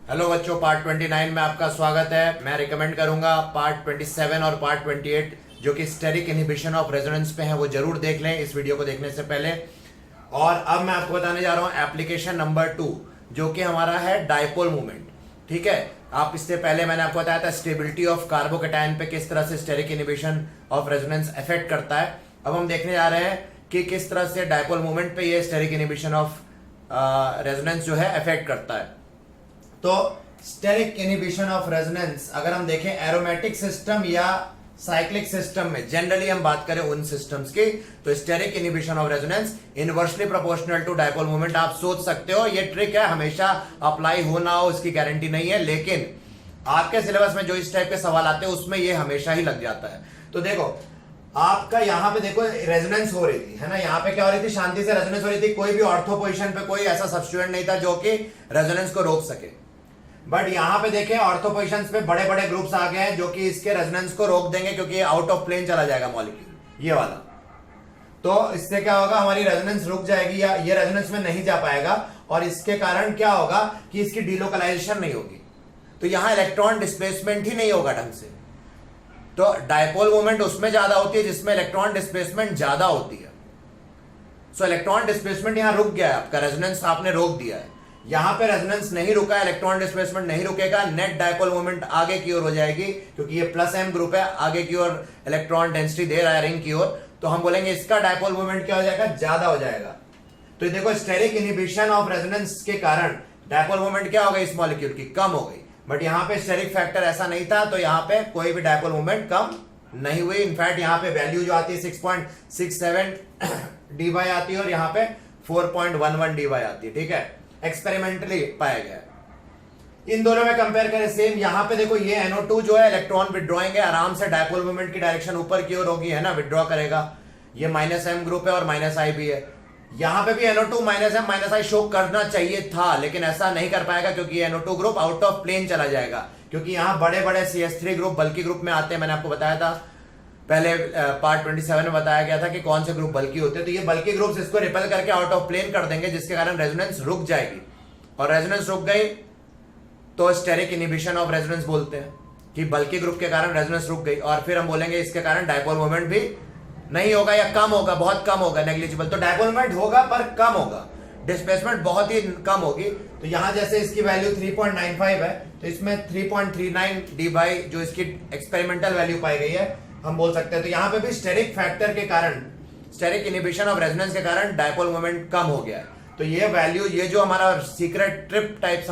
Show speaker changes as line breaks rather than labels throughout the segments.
Hello बच्चों, part 29 में आपका स्वागत है। मैं रिकमेंड करूंगा पार्ट 27 और पार्ट 28 जो कि स्टेरिक इनहिबिशन ऑफ रेजोनेंस पे हैं वो जरूर देख लें इस वीडियो को देखने से पहले। और अब मैं आपको बताने जा रहा हूं एप्लीकेशन नंबर 2 जो कि हमारा है डायपोल मूवमेंट। ठीक है, आप इससे पहले मैंने आपको बताया था स्टेबिलिटी ऑफ कार्बोकेटायन पे किस तरह से steric inhibition of resonance effect करता है। अब हम देखने जा रहे हैं कि किस तरह से डायपोल मूवमेंट पे ये स्टेरिक इनहिबिशन ऑफ रेजोनेंस जो है इफेक्ट करता है। तो स्टेरिक इनहिबिशन ऑफ रेजोनेंस अगर हम देखें एरोमेटिक सिस्टम या साइक्लिक सिस्टम में, जनरली हम बात करें उन सिस्टम्स की, तो steric inhibition of resonance inversely proportional to dipole movement. आप सोच सकते हो ये ट्रिक है, हमेशा अप्लाई हो ना हो इसकी गारंटी नहीं है, लेकिन आपके सिलेबस में जो इस टाइप के सवाल आते हैं उसमें ये हमेशा ही लग जाता है। तो देखो आपका यहाँ पे देखो रेजोनेंस हो रही थी, है ना, यहाँ पे क्या हो रही थी, शांति से रेजोनेंस हो रही थी, कोई भी ऑर्थो पोजीशन पे कोई ऐसा सब्स्टिट्यूएंट नहीं था जो कि रेजोनेंस को रोक सके। बट यहां पे देखें ऑर्थो पोजीशंस पे बड़े बड़े ग्रुप्स आ गए हैं जो कि इसके रेजोनेंस को रोक देंगे क्योंकि आउट ऑफ प्लेन चला जाएगा मॉलिक्यूल ये वाला। तो इससे क्या होगा, हमारी रेजोनेंस रुक जाएगी या ये रेजोनेंस में नहीं जा पाएगा और इसके कारण क्या होगा कि इसकी डिलोकलाइजेशन नहीं होगी, तो यहां इलेक्ट्रॉन डिस्प्लेसमेंट ही नहीं होगा ढंग से। तो डायपोल मोमेंट उसमें ज्यादा होती है जिसमें इलेक्ट्रॉन डिस्प्लेसमेंट ज्यादा होती है। सो इलेक्ट्रॉन डिस्प्लेसमेंट यहां रुक गया है, आपका रेजोनेंस आपने रोक दिया है। यहां पे रेजोनेंस नहीं रुका, इलेक्ट्रॉन डिस्प्लेसमेंट नहीं रुकेगा, नेट डायपोल मोमेंट आगे की ओर हो जाएगी क्योंकि ये प्लस एम ग्रुप है, आगे की ओर इलेक्ट्रॉन डेंसिटी दे रहा है रिंग की ओर, तो हम बोलेंगे इसका डायपोल मोमेंट क्या हो जाएगा, ज्यादा हो जाएगा। तो देखो स्टेरिक इनहिबिशन ऑफ रेजोनेंस के कारण डायपोल मोमेंट क्या हो गई, इस मॉलिक्यूल की कम हो गई। बट यहां पे स्टेरिक फैक्टर ऐसा नहीं था, तो यहां पे कोई भी डायपोल मोमेंट कम नहीं हुई। इनफैक्ट यहां पे वैल्यू जो आती है 6.67 डी वाई आती है और यहां पे 4.11 डी वाई आती है। ठीक है, एक्सपेरिमेंटली पाया गया। इन दोनों में कंपेयर करें सेम, यहां पे देखो ये NO2 जो है इलेक्ट्रॉन विड्रॉइंग है, आराम से डायपोल मोमेंट की डायरेक्शन ऊपर की ओर होगी, है ना, विड्रॉ करेगा। ये -m ग्रुप है और -I भी है। यहां पे भी NO2 -m -I शो करना चाहिए था, लेकिन ऐसा नहीं कर पाएगा क्योंकि NO2 group out of plane चला जाएगा, क्योंकि यहां बड़े बड़े CH3 ग्रुप बल्कि ग्रुप में आते हैं। मैंने आपको बताया था पहले पार्ट 27 में बताया गया था कि कौन से ग्रुप बल्कि होते हैं, तो ये बल्कि ग्रुप्स इसको रिपेल करके आउट ऑफ प्लेन कर देंगे जिसके कारण रेजोनेंस रुक जाएगी। और रेजोनेंस रुक गई तो स्टेरिक इनहिबिशन ऑफ रेजोनेंस बोलते हैं कि बल्कि ग्रुप के कारण रेजोनेंस रुक गई, और फिर हम बोलेंगे इसके कारण डायपोल मोमेंट भी नहीं होगा या कम होगा, बहुत कम होगा, नेग्लिजिबल। तो डायपोल मोमेंट होगा पर कम होगा, डिस्प्लेसमेंट बहुत ही कम होगी। तो यहां जैसे इसकी वैल्यू 3.95 है तो इसमें 3.39 डी बाई जो इसकी एक्सपेरिमेंटल वैल्यू पाई गई है हम बोल सकते हैं। तो यहां पे भी स्टेरिक फैक्टर के कारण, स्टेरिक इनहिबिशन ऑफ रेजोनेंस के कारण डायपोल मोमेंट कम हो गया है। तो ये वैल्यू, ये जो हमारा सीक्रेट ट्रिप टाइप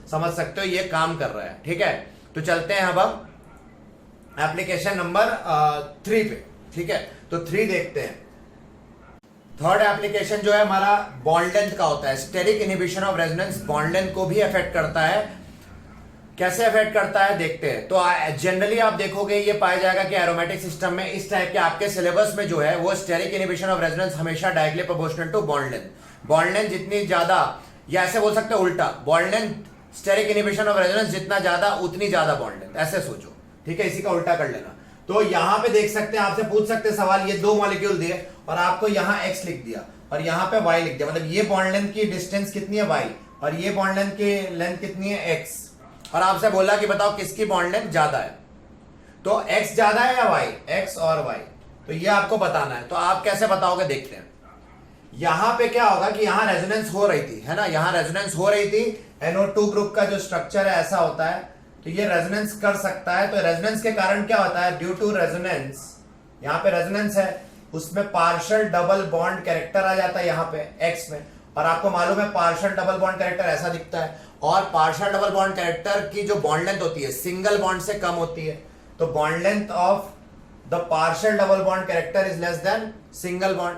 समझ सकते हो, ये काम कर रहा है। ठीक है, तो चलते हैं अब हम एप्लीकेशन नंबर 3 पे। ठीक है, तो 3 देखते हैं। थर्ड एप्लीकेशन जो है हमारा बॉन्ड लेंथ का होता है। Steric inhibition of resonance bond length को भी अफेक्ट करता है। कैसे अफेक्ट करता है देखते हैं। तो जनरली आप देखोगे ये पाया जाएगा कि एरोमेटिक सिस्टम में इस टाइप के आपके सिलेबस में जो है वो स्टेरिक इनहिबिशन ऑफ रेजोनेंस हमेशा directly proportional to bond length. Bond length जितनी ज्यादा, या ऐसे बोल सकते हैं उल्टा, bond length steric inhibition of resonance जितना ज्यादा उतनी ज्यादा बॉन्ड लेंथ, ऐसे सोचो। ठीक है, इसी का उल्टा कर लेना। तो यहां पे देख सकते हैं, आपसे पूछ सकते हैं सवाल, ये 2 मॉलिक्यूल दिए और आपको यहां x लिख दिया और यहां पे y लिख दिया, मतलब ये बॉन्ड लेंथ की डिस्टेंस कितनी है y और ये बॉन्ड लेंथ की लेंथ कितनी है x, और आपसे बोला कि बताओ किसकी बॉन्ड लेंथ ज्यादा है। तो x ज्यादा है या y, x और y, तो ये आपको बताना है। तो आप कैसे बताओगे देखते हैं। यहां पे क्या होगा कि यहां रेजोनेंस हो रही थी, है ना, यहां रेजोनेंस हो रही थी। NO2 ग्रुप का जो स्ट्रक्चर है ऐसा होता है, तो ये रेजोनेंस कर सकता है। तो रेजोनेंस के कारण क्या होता है, ड्यू टू रेजोनेंस, यहां पे रेजोनेंस है, उसमें पार्शियल डबल बॉन्ड कैरेक्टर आ जाता है यहाँ पे x में, और आपको मालूम है पार्शियल डबल बॉन्ड कैरेक्टर ऐसा दिखता है, और पार्शियल डबल बॉन्ड कैरेक्टर की जो बॉन्ड लेंथ होती है सिंगल बॉन्ड से कम होती है। तो bond length of the partial double bond character is less than single bond.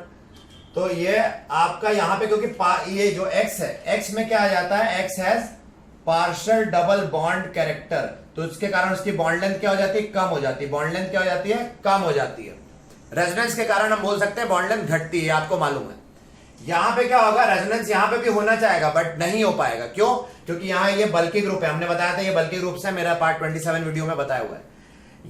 तो ये आपका यहाँ पे, क्योंकि ये जो x है, x में क्या आ जाता है, x has partial double bond character, तो उसके कारण उसकी बॉन्ड लेंथ क्या हो जाती है, कम हो जाती है। बॉन्ड लेंथ क्या हो जाती है, कम हो जाती है। रेजोनेंस के कारण हम बोल सकते हैं बॉन्ड लेंथ घटती है, आपको मालूम है। यहां पे क्या होगा, रेजोनेंस यहां पे भी होना चाहेगा बट नहीं हो पाएगा। क्यों? क्योंकि यहां ये बल्कि ग्रुप है, हमने बताया था ये बल्कि ग्रुप से, मेरा पार्ट 27 वीडियो में बताया हुआ है।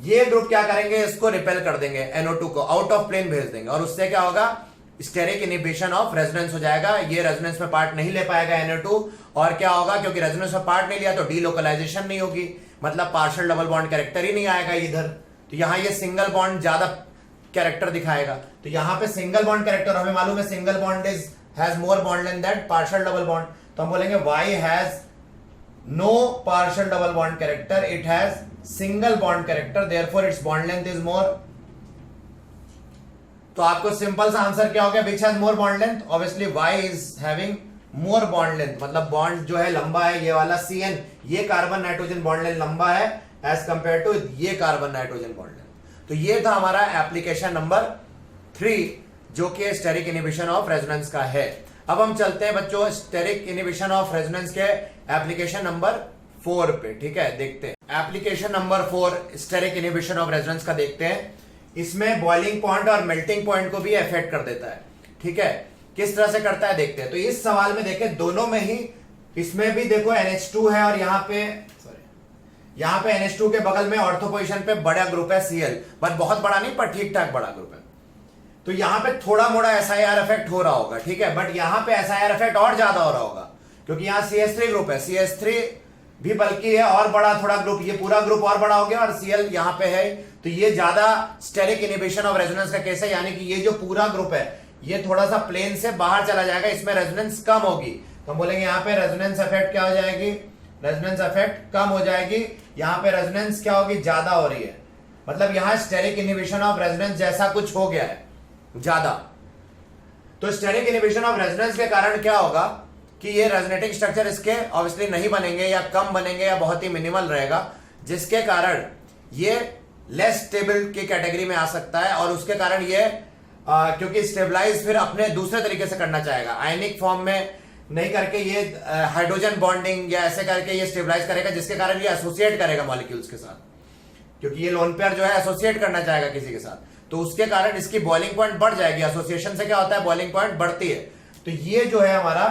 ये ग्रुप क्या करेंगे, इसको रिपेल कर देंगे, NO2 को आउट ऑफ प्लेन भेज देंगे, और उससे क्या होगा, स्टेरिक इनहिबिशन ऑफ रेजोनेंस हो जाएगा। ये रेजोनेंस में पार्ट नहीं ले पाएगा NO2 और क्या होगा, क्योंकि रेजोनेंस में पार्ट नहीं लिया तो डीलोकलाइजेशन नहीं होगी, मतलब पार्शियल डबल बॉन्ड कैरेक्टर ही नहीं आएगा इधर। तो यहां ये सिंगल बॉन्ड ज्यादा कैरेक्टर दिखाएगा। तो यहां पे सिंगल बॉन्ड कैरेक्टर हमें मालूम है single bond is has more bond than that partial double bond. तो हम बोलेंगे Y has no partial double bond character, it has single bond character, therefore its bond length is more. तो आपको simple सा answer क्या हो गया, which has more bond length, obviously Y is having more bond length, मतलब bond जो है लंबा है, ये वाला CN, ये कार्बन नाइट्रोजन बॉन्ड लेंथ लंबा है एज कंपेयर टू ये कार्बन नाइट्रोजन बॉन्ड लेंथ। तो ये था हमारा एप्लीकेशन नंबर 3 जो कि स्टेरिक इनहिबिशन ऑफ रेजोनेंस का है। अब हम चलते हैं बच्चों स्टेरिक इनहिबिशन ऑफ रेजोनेंस के एप्लीकेशन नंबर 4 पे, ठीक है। देखते हैं application number 4 steric inhibition of resonance का देखते हैं। इसमें बॉइलिंग पॉइंट और मेल्टिंग पॉइंट को भी अफेक्ट कर देता है, ठीक है। किस तरह से करता है देखते हैं। तो इस सवाल में देखें दोनों में ही, इसमें भी देखो NH2 है और यहां पे NH2 के बगल में ऑर्थो पोजीशन पे बड़ा ग्रुप है Cl, बट बहुत बड़ा नहीं पर ठीक ठाक बड़ा ग्रुप है। तो यहां पे थोड़ा मोड़ा SIR इफेक्ट हो रहा होगा, ठीक है, बट यहां पे SIR इफेक्ट और ज्यादा हो रहा होगा क्योंकि यहां CH3 ग्रुप है, CH3 भी बल्कि है और बड़ा थोड़ा ग्रुप, ये पूरा ग्रुप और बड़ा हो गया और Cl यहां पे है। तो ये ज्यादा स्टेरिक इनहिबिशन ऑफ रेजोनेंस का केस है, यानी कि ये जो पूरा ग्रुप है ये थोड़ा सा प्लेन से बाहर चला जाएगा, इसमें रेजोनेंस कम होगी। तो हम बोलेंगे यहाँ पे रेजोनेंस इफेक्ट क्या हो जाएगी, रेजोनेंस इफेक्ट कम हो जाएगी, यहाँ पे रेजोनेंस क्या होगी, ज्यादा हो रही है, मतलब यहाँ स्टेरिक इनहिबिशन ऑफ रेजोनेंस जैसा कुछ हो गया है ज्यादा। तो स्टेरिक इनहिबिशन ऑफ रेजोनेंस के कारण क्या होगा कि ये रेजोनेटिंग स्ट्रक्चर इसके ऑब्वियसली नहीं बनेंगे या कम बनेंगे या बहुत ही मिनिमल रहेगा, जिसके कारण ये लेस स्टेबल की कैटेगरी में आ सकता है। और उसके कारण ये क्योंकि स्टेबलाइज फिर अपने दूसरे तरीके से करना चाहेगा, आयनिक फॉर्म में नहीं करके ये हाइड्रोजन बॉन्डिंग या ऐसे करके ये स्टेबलाइज करेगा, जिसके कारण ये एसोसिएट करेगा मॉलिक्यूल्स के साथ, क्योंकि ये लोन पेयर जो है एसोसिएट करना चाहेगा किसी के साथ। तो उसके कारण इसकी बॉइलिंग पॉइंट बढ़ जाएगी, एसोसिएशन से क्या होता है बॉइलिंग पॉइंट बढ़ती है। तो ये जो है हमारा,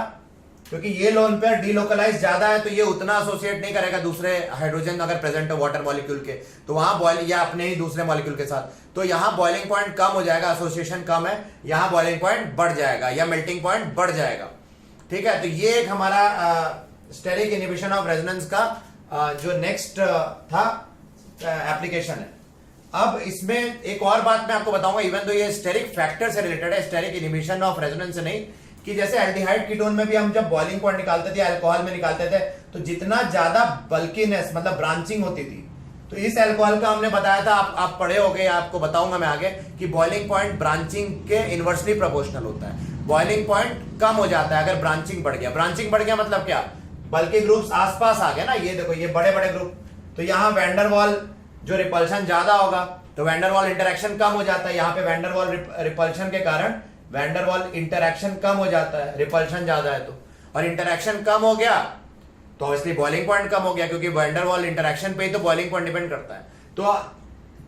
क्योंकि ये लोन पेयर डीलोकलाइज ज्यादा है तो ये उतना एसोसिएट नहीं करेगा दूसरे हाइड्रोजन अगर प्रेजेंट हो वाटर मॉलिक्यूल के, तो वहां बॉइल या अपने ही दूसरे मॉलिक्यूल के साथ, तो यहां बॉइलिंग पॉइंट कम हो जाएगा, एसोसिएशन कम है, यहां बॉइलिंग पॉइंट बढ़ जाएगा या मेल्टिंग पॉइंट बढ़ जाएगा, ठीक है। तो ये एक हमारा स्टेरिक इनहिबिशन ऑफ रेजोनेंस का जो नेक्स्ट था एप्लीकेशन है। अब इसमें एक और बात मैं आपको बताऊंगा, इवन तो ये स्टेरिक फैक्टर से रिलेटेड है, स्टेरिक इनहिबिशन ऑफ रेजोनेंस से नहीं, कि जैसे एल्डिहाइड कीटोन में भी हम जब बॉइलिंग पॉइंट निकालते थे, अल्कोहल में निकालते थे, तो जितना ज्यादा बल्कीनेस मतलब ब्रांचिंग होती थी, तो इस अल्कोहल का हमने बताया था, आप पढ़े होंगे, आपको बताऊंगा मैं आगे, कि बॉइलिंग पॉइंट ब्रांचिंग के इनवर्सली प्रोपोर्शनल होता है। बॉइलिंग पॉइंट कम हो जाता है अगर ब्रांचिंग बढ़ गया। ब्रांचिंग बढ़ गया मतलब क्या, बल्कि ग्रुप्स आसपास आ गए ना, ये देखो ये बड़े बड़े ग्रुप, तो यहाँ वैंडरवाल जो रिपल्शन ज्यादा होगा तो वैंडरवाल इंटरेक्शन कम हो जाता है। यहाँ पे वैंडरवाल रिपल्शन के कारण वैंडरवाल इंटरेक्शन कम हो जाता है, रिपल्शन ज्यादा है तो, और इंटरेक्शन कम हो गया तो ऑब्वियसली बॉइलिंग पॉइंट कम हो गया, क्योंकि वैंडरवाल इंटरेक्शन पे ही तो बॉइलिंग पॉइंट डिपेंड करता है। तो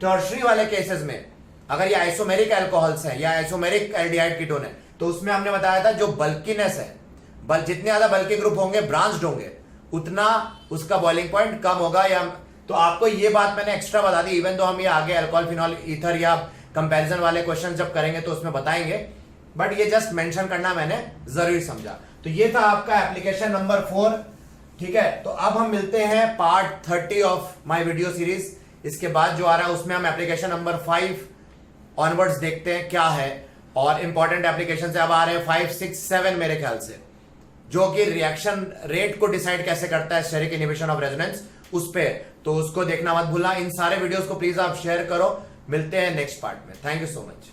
टर्शरी वाले केसेस में अगर ये आइसोमेरिक अल्कोहल्स है या आइसोमेरिक एल्डिहाइड कीटोन है, तो उसमें हमने बताया था जो बल्कीनेस है, जितने ज्यादा बल्की ग्रुप होंगे, ब्रांच्ड होंगे, उतना उसका बॉइलिंग पॉइंट कम होगा। या तो आपको ये बात मैंने एक्स्ट्रा बता दी, इवन तो हम ये आगे अल्कोहल फिनॉल ईथर या कंपैरिजन वाले क्वेश्चन जब करेंगे तो उसमें बताएंगे, बट ये जस्ट मेंशन करना मैंने जरूरी समझा। तो ये था आपका एप्लीकेशन नंबर 4, ठीक है। तो अब हम मिलते हैं part 30 of my video series. इसके बाद जो आ रहा है उसमें हम एप्लीकेशन नंबर 5 ऑनवर्ड्स देखते हैं क्या है, और इंपॉर्टेंट एप्लीकेशन से अब आ रहे हैं 5, 6, 7 मेरे ख्याल से, जो कि रिएक्शन रेट को डिसाइड कैसे करता है स्टेरिक इनहिबिशन ऑफ रेजोनेंस, उस पे, तो उसको देखना मत भूलना। इन सारे वीडियोस को प्लीज आप शेयर करो। मिलते हैं नेक्स्ट पार्ट में। Thank you so much.